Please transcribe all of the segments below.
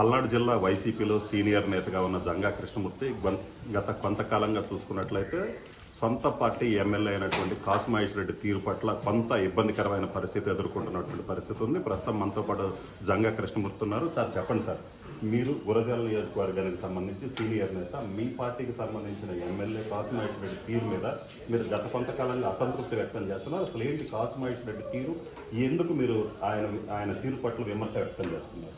పల్నాడు జిల్లా వైసీపీలో సీనియర్ నేతగా ఉన్న జంగా కృష్ణమూర్తి గత కొంతకాలంగా చూసుకున్నట్లయితే సొంత పార్టీ ఎమ్మెల్యే అయినటువంటి కాసుమహేష్ రెడ్డి తీరు పట్ల కొంత ఇబ్బందికరమైన పరిస్థితి ఎదుర్కొంటున్నటువంటి పరిస్థితి ఉంది. ప్రస్తుతం మనతో పాటు జంగా కృష్ణమూర్తి ఉన్నారు. సార్ చెప్పండి సార్, మీరు గురజాల నియోజకవర్గానికి సంబంధించి సీనియర్ నేత, మీ పార్టీకి సంబంధించిన ఎమ్మెల్యే కాసుమహేష్ రెడ్డి తీరు మీద మీరు గత కొంతకాలంగా అసంతృప్తి వ్యక్తం చేస్తున్నారు. అసలు ఏంటి కాసుమహేష్ రెడ్డి తీరు, ఎందుకు మీరు ఆయన తీరు పట్ల విమర్శ వ్యక్తం చేస్తున్నారు?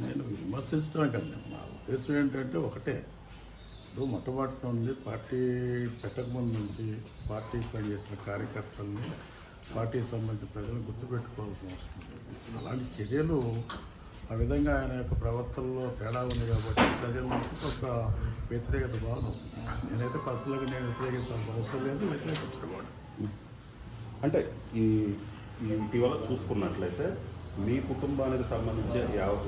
నేను విమర్శించడం కదా, నా ఉద్దేశం ఏంటంటే ఒకటే. ఇప్పుడు మొట్టమొదటి నుండి పార్టీ పెట్టకముందు నుంచి పార్టీ పనిచేసిన కార్యకర్తల్ని, పార్టీకి సంబంధించిన ప్రజలను గుర్తుపెట్టుకోవాల్సిన అవసరం ఉంది. అలాంటి చర్యలు ఆ విధంగా ఆయన యొక్క ప్రవర్తనలో తేడా ఉంది కాబట్టి ప్రజల నుంచి ఒక వ్యతిరేకత భావన వస్తుంది. నేనైతే పర్సనల్గా నేను వ్యతిరేకించాల్సిన అవసరం లేదు, వ్యతిరేకించడం. అంటే ఈ ఇటీవల చూసుకున్నట్లయితే మీ కుటుంబానికి సంబంధించి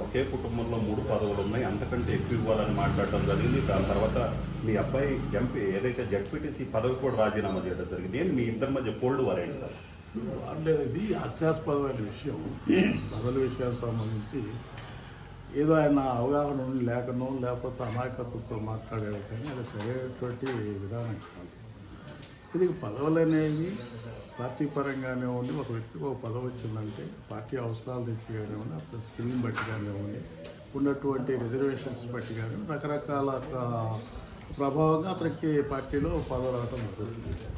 ఒకే కుటుంబంలో 3 పదవులు ఉన్నాయి, అంతకంటే ఎక్కువ ఇవ్వాలని మాట్లాడడం జరిగింది. దాని తర్వాత మీ అబ్బాయి ఎంపీ ఏదైతే జడ్పీటీసీ పదవి కూడా రాజీనామా చేయడం జరిగింది. ఏంటి మీ ఇద్దరి మధ్య కోల్డ్ వార్ ఏంటి సార్? వాడలేదు, ఇది హాస్యాస్పదమైన విషయం. పదవుల విషయానికి సంబంధించి ఏదో ఆయన అవగాహన లేకనో లేకపోతే అమాయకత్వంతో మాట్లాడేది, కానీ అది సరైనటువంటి విధానం కాదు. ఇది పదవులు అనేవి పార్టీ పరంగానే ఉండి, ఒక వ్యక్తికి ఒక పదవి వచ్చిందంటే పార్టీ అవసరాలు తెచ్చి కానివ్వండి, అసలు స్కిల్ని బట్టి కానివ్వండి, ఉన్నటువంటి రిజర్వేషన్స్ బట్టి కానివ్వండి, రకరకాల ప్రభావంగా అతనికి పార్టీలో పదవి రావడం జరుగుతుంది.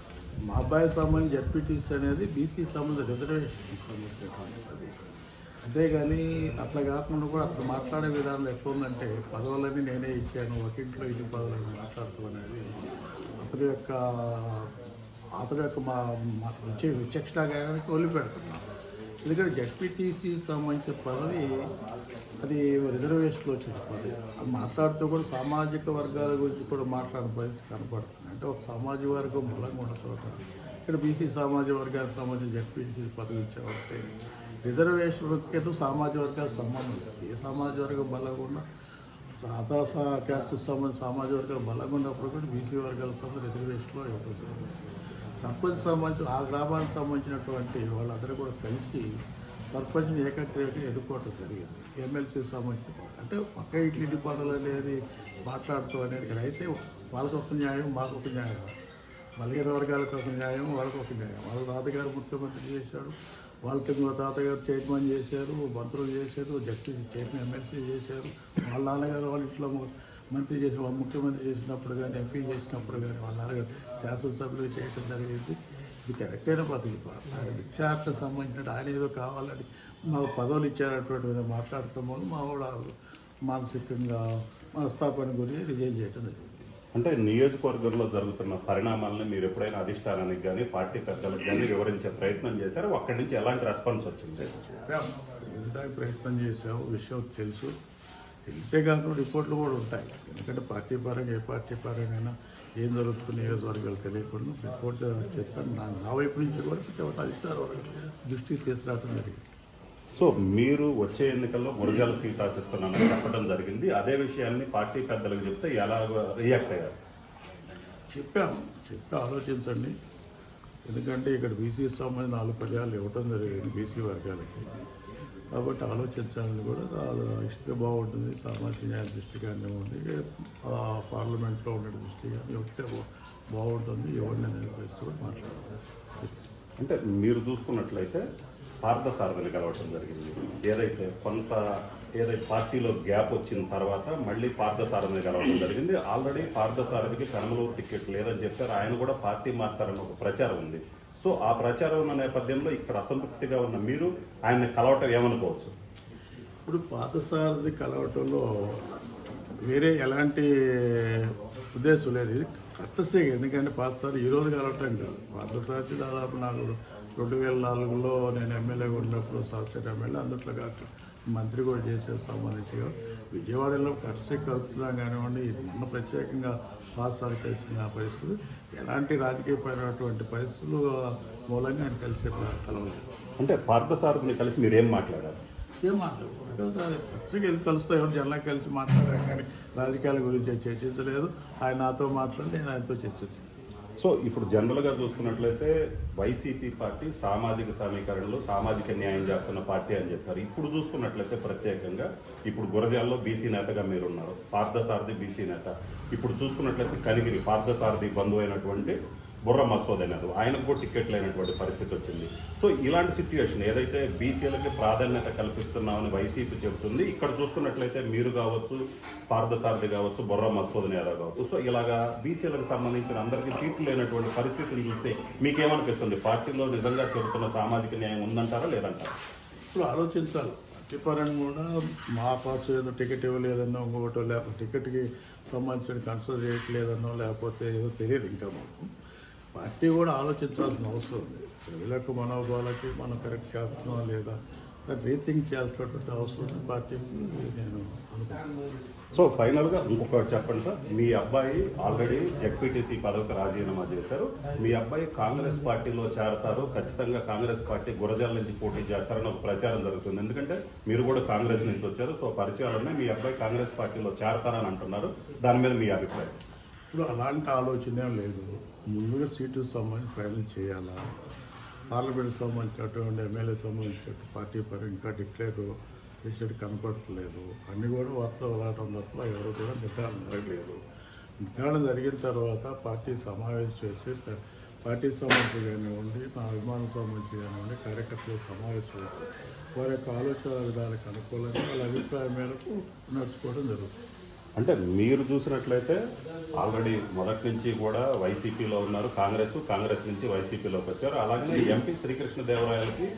మా అబ్బాయికి సంబంధించి జడ్పీటీసీ అనేది బీసీ సంబంధించిన రిజర్వేషన్ సంబంధించినటువంటిది. అంతేగాని అట్లా కాకుండా కూడా అతను మాట్లాడే విధానం ఎట్లా ఉందంటే, పదవులన్నీ నేనే ఇచ్చాను, ఒక ఇంట్లో ఇన్ని పదవులను మాట్లాడుతూ అనేది అతని యొక్క మా ఇచ్చే విచక్షణాగానికి వదిలిపెడుతున్నాం. ఎందుకంటే జడ్పీటీసీ సంబంధించిన పదవి అది రిజర్వేషన్లో వచ్చిన పదవి. అది మాట్లాడుతూ కూడా సామాజిక వర్గాల గురించి కూడా మాట్లాడిన పరిస్థితి కనపడుతుంది. అంటే ఒక సామాజిక వర్గం బలంగా ఉన్న చోట ఇక్కడ బీసీ సామాజిక వర్గానికి సంబంధించిన జడ్పీటీసీ పదవి ఇచ్చామంటే రిజర్వేషన్కి సామాజిక వర్గాలకు సంబంధం లేదు. ఏ సామాజిక వర్గం బలంగా ఉన్న క్యాస్ట్ సంబంధించిన సామాజిక వర్గాలు బలంగా ఉన్నప్పుడు కూడా బీసీ వర్గాలకు సంబంధించిన రిజర్వేషన్లో ఇవ్వబడుతుంది. సర్పంచ్ సంబంధించి ఆ గ్రామానికి సంబంధించినటువంటి వాళ్ళందరూ కూడా కలిసి సర్పంచ్ని ఏకగ్రీవంగా ఎన్నుకోవటం జరిగింది. ఎమ్మెల్సీ సంబంధించి అంటే పక్క ఇంటి పదవులు అనేది మాట్లాడుతూ అనేది ఇక్కడ అయితే వాళ్ళకు ఒక న్యాయం, మాకు ఒక న్యాయం, బలహీన వర్గాలకు ఒక న్యాయం, వాళ్ళకు ఒక న్యాయం. వాళ్ళ తాతగారు ముఖ్యమంత్రి చేశాడు, వాళ్ళకి తాతగారు చైర్మన్ చేశారు, మంత్రులు చేశారు, జడ్పీసీ చైర్మన్ ఎమ్మెల్సీ చేశారు. వాళ్ళ నాన్నగారు వాళ్ళ ఇంట్లో మంత్రి చేసిన, ముఖ్యమంత్రి చేసినప్పుడు కానీ, ఎంపీ చేసినప్పుడు కానీ, వాళ్ళ నాన్నగారు శాసనసభ్యులు చేయడం జరిగింది. ఇది కరెక్టైన పద్ధతి. ఆయన విద్యార్థులకు సంబంధించిన ఆయన ఏదో కావాలని మాకు పదవులు ఇచ్చారటువంటి విధంగా మాట్లాడటం మా కూడా మానసికంగా మనస్తాపాన్ని గురించి రిజైన్ చేయడం జరిగింది. అంటే నియోజకవర్గంలో జరుగుతున్న పరిణామాలను మీరు ఎప్పుడైనా అధిష్టానానికి కానీ పార్టీ పెద్దలకు కానీ వివరించే ప్రయత్నం చేశారు? అక్కడి నుంచి ఎలాంటి రెస్పాన్స్ వచ్చింది? వినడానికి ప్రయత్నం చేసాము, విషయం తెలుసు. తెలిసే కాకుండా రిపోర్ట్లు కూడా ఉంటాయి. ఎందుకంటే పార్టీ పరంగా ఏ పార్టీ పరంగా ఏం జరుగుతుంది నియోజకవర్గాలు తెలియకుండా రిపోర్ట్ చెప్తాను. నా వైపు నుంచి కూడా అధిష్టానం వరకు దృష్టికి తీసుకురావడం జరిగింది. సో మీరు వచ్చే ఎన్నికల్లో గురజాల సీట్ ఆశిస్తున్నానని చెప్పడం జరిగింది. అదే విషయాన్ని పార్టీ పెద్దలకు చెప్తే ఎలా రియాక్ట్ అయ్యారు? చెప్పి ఆలోచించండి. ఎందుకంటే ఇక్కడ బీసీ సంబంధించిన 4 పర్యాలు ఇవ్వటం జరిగింది బీసీ వర్గాలకి. కాబట్టి ఆలోచించాలని కూడా ఇస్తే బాగుంటుంది. సామాజిక న్యాయ దృష్టి కానివ్వండి, పార్లమెంట్లో ఉండే దృష్టి కానీ వస్తే బాగుంటుంది. ఎవరిని అనేది కూడా మాట్లాడాలి. అంటే మీరు చూసుకున్నట్లయితే పార్థసారథిని కలవటం జరిగింది. ఏదైతే పార్టీలో గ్యాప్ వచ్చిన తర్వాత మళ్ళీ పార్థసారథిని కలవడం జరిగింది. ఆల్రెడీ పార్థసారథికి కర్నూలు టికెట్ లేదని చెప్పారు. ఆయన కూడా పార్టీ మారుతారని ఒక ప్రచారం ఉంది. సో ఆ ప్రచారం ఉన్న నేపథ్యంలో ఇక్కడ అసంతృప్తిగా ఉన్న మీరు ఆయన్ని కలవటం ఏమనుకోవచ్చు? ఇప్పుడు పార్థసారథి కలవటంలో వేరే ఎలాంటి ఉద్దేశం లేదు. ఇది కరెక్ట్సే. ఎందుకంటే పార్థసారథి ఈరోజు కలవటం కాదు. పార్థసారథి దాదాపు నాకు 2004లో నేను ఎమ్మెల్యేగా ఉన్నప్పుడు సాఫ్ట్వేర్ ఎమ్మెల్యే, అందుట్లో కాక మంత్రి కూడా చేసే సంబంధించిగా విజయవాడలో కరెక్ట్సే కలుపుతున్నాం కానివ్వండి. మొన్న ప్రత్యేకంగా పార్థసారథి కలిసిన పరిస్థితులు ఎలాంటి రాజకీయపరమైనటువంటి పరిస్థితులు మూలంగా ఆయన కలిసే కలవలేదు. అంటే పార్థసారథిని కలిసి మీరేం మాట్లాడారు? ఏం మాట్లాడదు, పత్రిక వెళ్ళి కలుస్తా, ఎవరు జనం కలిసి మాట్లాడాం కానీ రాజకీయాల గురించి చర్చించలేదు. ఆయన నాతో మాట్లాడి నేను ఆయనతో చర్చించాను. సో ఇప్పుడు జనరల్గా చూసుకున్నట్లయితే వైసీపీ పార్టీ సామాజిక సమీకరణలో సామాజిక న్యాయం చేస్తున్న పార్టీ అని చెప్పారు. ఇప్పుడు చూసుకున్నట్లయితే ప్రత్యేకంగా ఇప్పుడు గురజాల్లో బీసీ నేతగా మీరున్నారు, పార్థసారథి బీసీ నేత. ఇప్పుడు చూసుకున్నట్లయితే కనిగిరి పార్థసారథి బంధువు అయినటువంటి బుర్ర మసోద్ అనేది ఆయనకు కూడా టికెట్ లేనటువంటి పరిస్థితి వచ్చింది. సో ఇలాంటి సిచ్యువేషన్ ఏదైతే బీసీలకి ప్రాధాన్యత కల్పిస్తున్నామని వైసీపీ చెబుతుంది, ఇక్కడ చూస్తున్నట్లయితే మీరు కావచ్చు, పార్థసారథి కావచ్చు, బుర్ర మసోద్ యాదవ్ కావచ్చు, సో ఇలాగా బీసీలకు సంబంధించిన అందరికీ సీట్లు లేనటువంటి పరిస్థితిని చూస్తే మీకేమనిపిస్తుంది? పార్టీలో నిజంగా చెబుతున్న సామాజిక న్యాయం ఉందంటారా లేదంటారా? ఇప్పుడు ఆలోచించాలి. పార్టీపరంగా కూడా మా పాస్ ఏదో టికెట్ ఇవ్వలేదన్నో, ఇంకొకటో లేకపోతే టికెట్కి సంబంధించిన కన్సిడర్ చేయట్లేదన్నో, లేకపోతే ఏదో తెలియదు ఇంకా మాకు. పార్టీ కూడా ఆలోచించాల్సిన అవసరం ఉంది. ప్రజలకు మనోభావాలకి మనం కరెక్ట్ చేస్తున్నాం లేదా రీథింక్ చేయాల్సినటువంటి అవసరం ఉంది పార్టీకి నేను అనుకుంటున్నాను. సో ఫైనల్గా ఇంకొకటి చెప్పండి సార్, మీ అబ్బాయి ఆల్రెడీ జెడ్పీటీసీ పదవికి రాజీనామా చేశారు. మీ అబ్బాయి కాంగ్రెస్ పార్టీలో చేరతారు, ఖచ్చితంగా కాంగ్రెస్ పార్టీ గురజాల నుంచి పోటీ చేస్తారని ఒక ప్రచారం జరుగుతుంది. ఎందుకంటే మీరు కూడా కాంగ్రెస్ నుంచి వచ్చారు, సో పరిచయాలనే మీ అబ్బాయి కాంగ్రెస్ పార్టీలో చేరతారని అంటున్నారు. దాని మీద మీ అభిప్రాయం? ఇప్పుడు అలాంటి ఆలోచన లేదు. ముందుగా సీటుకు సంబంధించి ఫైనల్ చేయాలా, పార్లమెంట్ సంబంధించినటువంటి ఎమ్మెల్యే సంబంధించినట్టు పార్టీ పరంగా ఇంకా డిక్లేర్ చేసేట్టు కనపడట్లేదు. అన్నీ కూడా వార్తలు రావడం తప్ప ఎవరు కూడా నిర్ధారణ జరగలేదు. నిర్ధారణ జరిగిన తర్వాత పార్టీ సమావేశం చేసి పార్టీ సంబంధించి కానివ్వండి, నా అభిమానం సంబంధించి కానివ్వండి, కార్యకర్తలకు సమావేశం చేసి వారి యొక్క ఆలోచన విధానాలకు అనుకూలంగా వాళ్ళ అభిప్రాయం మేరకు నడుచుకోవడం జరుగుతుంది. అంటే మీరు చూసినట్లయితే ఆల్రెడీ మొదటి నుంచి కూడా వైసీపీలో ఉన్నారు, కాంగ్రెస్ నుంచి వైసీపీలోకి వచ్చారు. అలాగే ఎంపీ శ్రీకృష్ణదేవరాయలకి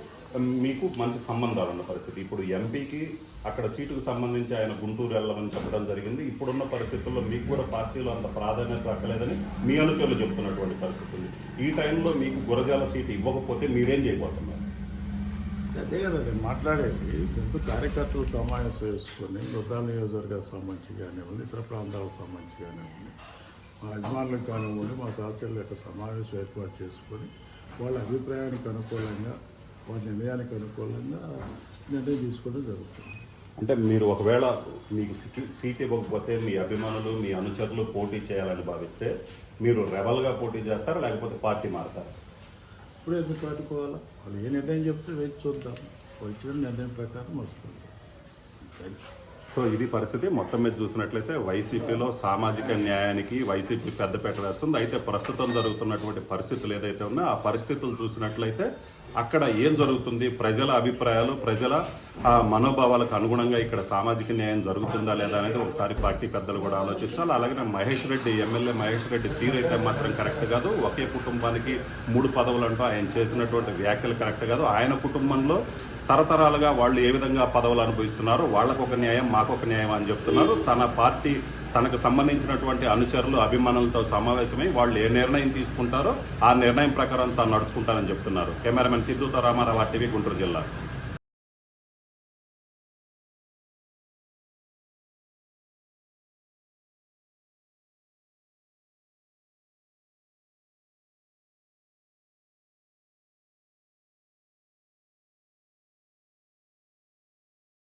మీకు మంచి సంబంధాలు ఉన్న పరిస్థితి. ఇప్పుడు ఎంపీకి అక్కడ సీటుకు సంబంధించి ఆయన గుంటూరు వెళ్ళమని చెప్పడం జరిగింది. ఇప్పుడున్న పరిస్థితుల్లో మీకు కూడా పార్టీలో అంత ప్రాధాన్యత దక్కలేదని మీ అనుచరులు చెప్తున్నటువంటి పరిస్థితి ఉంది. ఈ టైంలో మీకు గురజాల సీటు ఇవ్వకపోతే మీరేం చేయబోతున్నారు? అదే కదా నేను మాట్లాడేది. ఎంతో కార్యకర్తలు సమావేశం వేసుకొని గురజాల నియోజకవర్గానికి సంబంధించి కానివ్వండి, ఇతర ప్రాంతాలకు సంబంధించి కానివ్వండి, మా అభిమానులకు కానివ్వండి, మా సహచరుల యొక్క సమావేశం ఏర్పాటు చేసుకొని వాళ్ళ అభిప్రాయానికి అనుకూలంగా, వాళ్ళ నిర్ణయానికి అనుకూలంగా నిర్ణయం తీసుకోవడం జరుగుతుంది. అంటే మీరు ఒకవేళ మీకు సీట్ ఇవ్వకపోతే మీ అభిమానులు, మీ అనుచరులు పోటీ చేయాలని భావిస్తే మీరు రెబల్గా పోటీ చేస్తారా లేకపోతే పార్టీ మారుతారా? ఇప్పుడు ఎందుకు పట్టుకోవాలా? వాళ్ళు ఏ నిర్ణయం చెప్తే వేచి చూద్దాం. వచ్చిన నిర్ణయం ప్రకారం వస్తుంది. సో ఇది పరిస్థితి. మొత్తం మీద చూసినట్లయితే వైసీపీలో సామాజిక న్యాయానికి వైసీపీ పెద్దపీట వేస్తుంది. అయితే ప్రస్తుతం జరుగుతున్నటువంటి పరిస్థితులు ఏదైతే ఉన్నాయో ఆ పరిస్థితులు చూసినట్లయితే అక్కడ ఏం జరుగుతుంది, ప్రజల అభిప్రాయాలు, ప్రజల మనోభావాలకు అనుగుణంగా ఇక్కడ సామాజిక న్యాయం జరుగుతుందా లేదా అనేది ఒకసారి పార్టీ పెద్దలు కూడా ఆలోచించాలి. అలాగే ఎమ్మెల్యే మహేష్ రెడ్డి తీరు అయితే మాత్రం కరెక్ట్ కాదు. ఒకే కుటుంబానికి 3 పదవులు అంటూ ఆయన చేసినటువంటి వ్యాఖ్యలు కరెక్ట్ కాదు. ఆయన కుటుంబంలో తరతరాలుగా వాళ్ళు ఏ విధంగా పదవులు అనుభవిస్తున్నారు, వాళ్ళకు ఒక న్యాయం మాకొక న్యాయం అని చెప్తున్నారు. తన పార్టీ తనకు సంబంధించినటువంటి అనుచరులు, అభిమానులతో సమావేశమై వాళ్ళు ఏ నిర్ణయం తీసుకుంటారో ఆ నిర్ణయం ప్రకారం తాను నడుచుకుంటానని చెప్తున్నారు. కెమెరామెన్ సిద్ధుతో రామారావు, RTV, గుంటూరు జిల్లా.